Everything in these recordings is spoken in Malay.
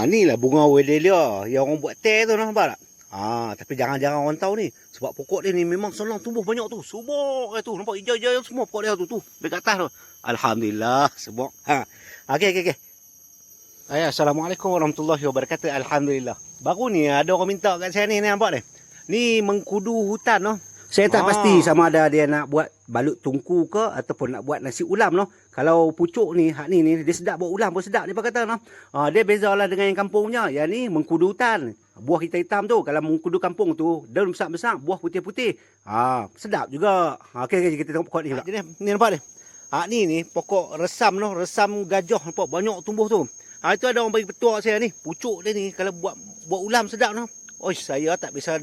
Ni lah bunga Wedelia yang orang buat teh tu, nampak tak? Tapi jangan-jangan orang tahu ni. Sebab pokok dia ni memang senang tumbuh banyak tu. Subur tu. Nampak hijau-hijau semua pokok dia tu. Dekat atas tu. Alhamdulillah. Subur. Okey. Assalamualaikum warahmatullahi wabarakatuh. Alhamdulillah. Baru ni ada orang minta kat saya ni, nampak ni. Ni mengkudu hutan noh. Saya tak pasti sama ada dia nak buat balut tungku ke ataupun nak buat nasi ulam noh. Kalau pucuk ni, hak ni dia sedap buat ulam pun sedap dia kata noh. Dia bezalah dengan yang kampung punya. Yang ni mengkudu hutan. Buah hitam-hitam tu. Kalau mengkudu kampung tu, daun besar-besar, buah putih-putih. Sedap juga. Okey, kita tengok pokok ni pula. Ni nampak ni. Ni pokok resam noh, resam gajah, nampak banyak tumbuh tu. Itu ada orang bagi petua saya ni. Pucuk dia ni kalau buat ulam sedap noh. Saya tak bisa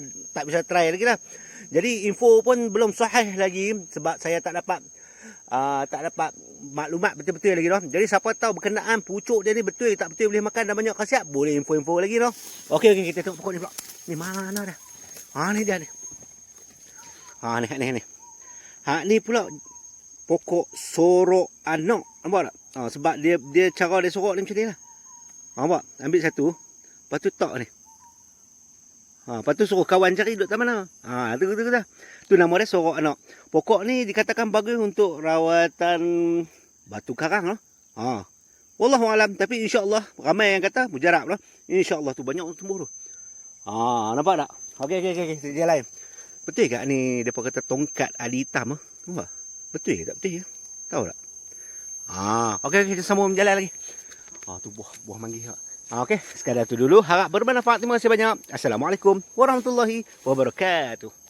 try lagi lah. Jadi info pun belum sahih lagi sebab saya tak dapat maklumat betul-betul lagi noh. Jadi siapa tahu berkenaan pucuk dia ni betul tak betul boleh makan dan banyak khasiat, boleh info-info lagi noh. Okey, kita tengok pokok ni pula. Ni mana dah? Ni dia ni. Ni. Ni pula pokok sorok anak. Nampak tak? Sebab dia cara dia sorok ni macam ni lah. Nampak? Ambil satu. Lepas tu tak ni. Lepas tu suruh kawan cari duduk tak mana. Tu dah. Tu nama dia sorok anak. Pokok ni dikatakan bagus untuk rawatan batu karang lah. Wallahualam. Tapi insyaAllah ramai yang kata mujarab lah. InsyaAllah tu banyak tumbuh tu. Nampak tak? Okey. Dia lain. Betul tak ni depa kata tongkat ali hitam? Nampak? Betul ke tak betul? Tahu tak? Okey, kita sambung berjalan lagi. Tu buah manggis. Okey, sekadar tu dulu. Harap bermanfaat. Terima kasih banyak. Assalamualaikum warahmatullahi wabarakatuh.